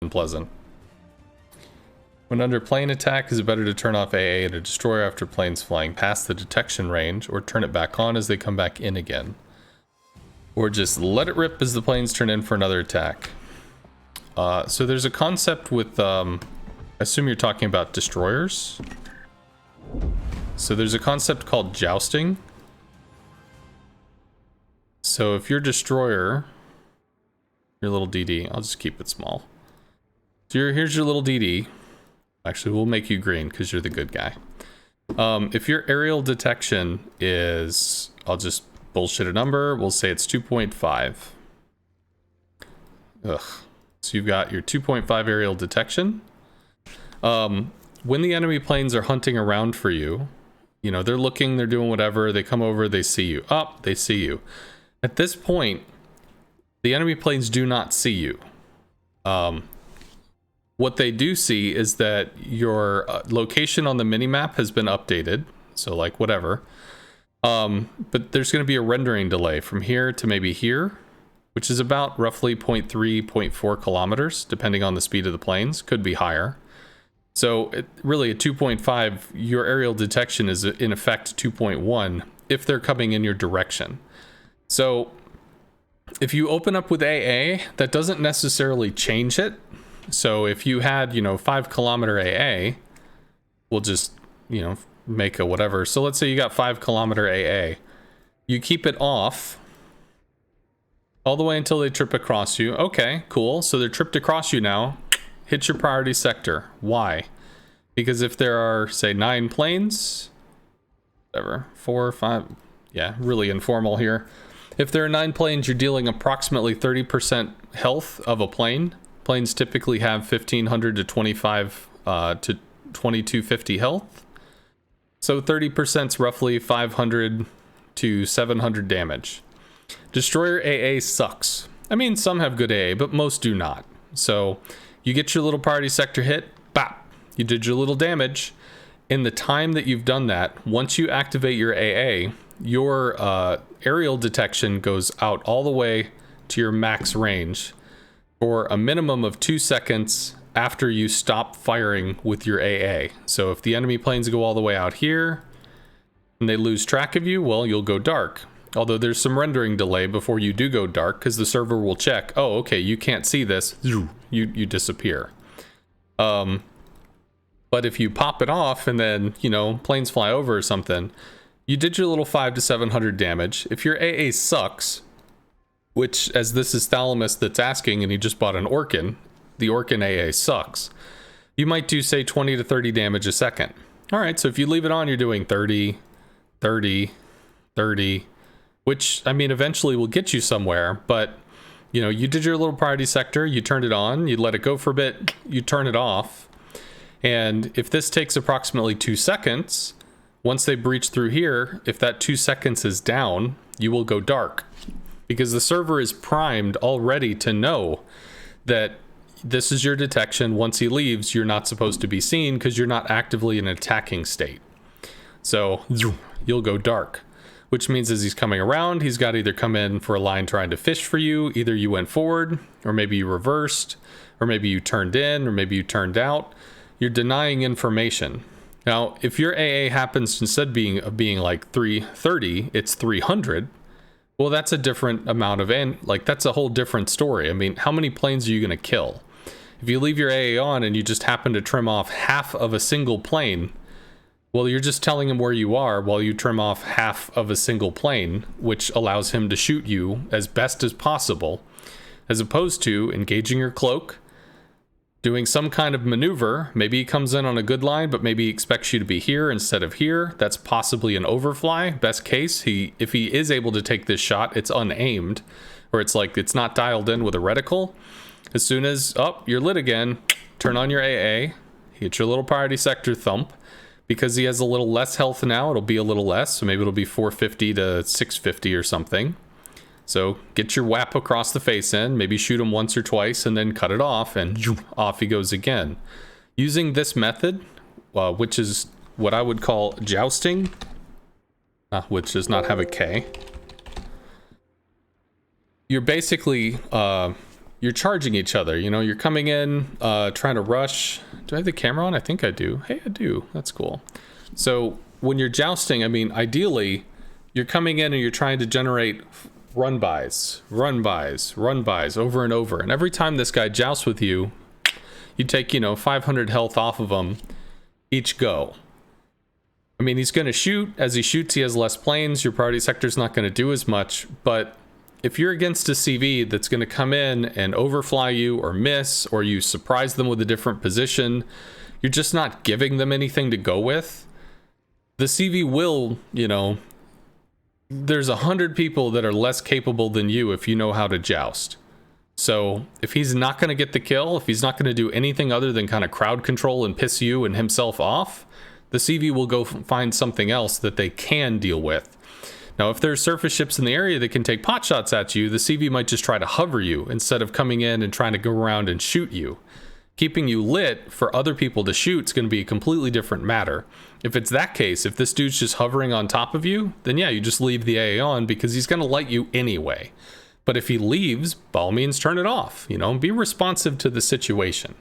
unpleasant. When under plane attack, is it better to turn off AA at a destroyer after planes flying past the detection range, or turn it back on as they come back in again? Or just let it rip as the planes turn in for another attack? So there's a concept with, I assume you're talking about destroyers. So there's a concept called jousting. So if your destroyer, your little DD, I'll just keep it small. So here's your little DD. Actually, we'll make you green because you're the good guy. If your aerial detection is, I'll just bullshit a number. We'll say it's 2.5. Ugh. So you've got your 2.5 aerial detection. When the enemy planes are hunting around for you, you know, they're looking, they're doing whatever, they come over, they see you. They see you. At this point, the enemy planes do not see you. What they do see is that your location on the minimap has been updated. So like whatever. But there's going to be a rendering delay from here to maybe here, which is about roughly 0.3, 0.4 kilometers, depending on the speed of the planes. Could be higher. So really at 2.5, your aerial detection is in effect 2.1 if they're coming in your direction. So if you open up with AA, that doesn't necessarily change it. So if you had, 5 kilometer AA, we'll just, make a whatever. So let's say you got 5 kilometer AA. You keep it off all the way until they trip across you. Okay, cool. So they're tripped across you now. Hit your priority sector. Why? Because if there are, say, 9 planes, whatever, 4 or 5, yeah, really informal here. If there are 9 planes, you're dealing approximately 30% health of a plane. Planes typically have 1500 to 25 to 2250 health. So 30% is roughly 500 to 700 damage. Destroyer AA sucks. I mean, some have good AA, but most do not. So you get your little priority sector hit, bop, you did your little damage. In the time that you've done that, once you activate your AA, your aerial detection goes out all the way to your max range for a minimum of 2 seconds after you stop firing with your AA. So if the enemy planes go all the way out here and they lose track of you, well, you'll go dark. Although there's some rendering delay before you do go dark because the server will check, oh, okay, you can't see this, you disappear. But if you pop it off and then, planes fly over or something, you did your little 500 to 700 damage. If your AA sucks, which, as this is Thalamus that's asking, and he just bought an Orkin, the Orkin AA sucks. You might do, say, 20 to 30 damage a second. All right, so if you leave it on, you're doing 30, 30, 30, which, I mean, eventually will get you somewhere. But, you did your little priority sector, you turned it on, you let it go for a bit, you turn it off. And if this takes approximately 2 seconds, once they breach through here, if that 2 seconds is down, you will go dark. Because the server is primed already to know that this is your detection. Once he leaves, you're not supposed to be seen because you're not actively in an attacking state. So you'll go dark, which means as he's coming around, he's got to either come in for a line trying to fish for you. Either you went forward, or maybe you reversed, or maybe you turned in, or maybe you turned out. You're denying information. Now, if your AA happens instead of being like 330, it's 300. Well, that's a different amount of that's a whole different story. I mean, how many planes are you going to kill? If you leave your AA on and you just happen to trim off half of a single plane, well, you're just telling him where you are while you trim off half of a single plane, which allows him to shoot you as best as possible, as opposed to engaging your cloak, doing some kind of maneuver. Maybe he comes in on a good line, but maybe he expects you to be here instead of here. That's possibly an overfly. Best case, if he is able to take this shot, it's unaimed, or it's like it's not dialed in with a reticle. As soon as, you're lit again, turn on your AA, hit your little priority sector thump. Because he has a little less health now, it'll be a little less, so maybe it'll be 450 to 650 or something. So get your whap across the face in, maybe shoot him once or twice, and then cut it off, and off he goes again. Using this method, which is what I would call jousting, which does not have a K. You're basically, you're charging each other. You know, you're coming in, trying to rush. Do I have the camera on? I think I do. Hey, I do. That's cool. So when you're jousting, I mean, ideally, you're coming in and you're trying to generate run-bys over and over. And every time this guy jousts with you, you take, 500 health off of him each go. I mean, he's going to shoot. As he shoots, he has less planes. Your priority sector's not going to do as much. But if you're against a CV that's going to come in and overfly you or miss, or you surprise them with a different position, you're just not giving them anything to go with. The CV will, there's 100 people that are less capable than you if you know how to joust. So if he's not going to get the kill, if he's not going to do anything other than kind of crowd control and piss you and himself off, the CV will go find something else that they can deal with. Now, if there's surface ships in the area that can take pot shots at you, the CV might just try to hover you instead of coming in and trying to go around and shoot you. Keeping you lit for other people to shoot is going to be a completely different matter. If it's that case, if this dude's just hovering on top of you, then yeah, you just leave the AA on because he's going to light you anyway. But if he leaves, by all means, turn it off, be responsive to the situation.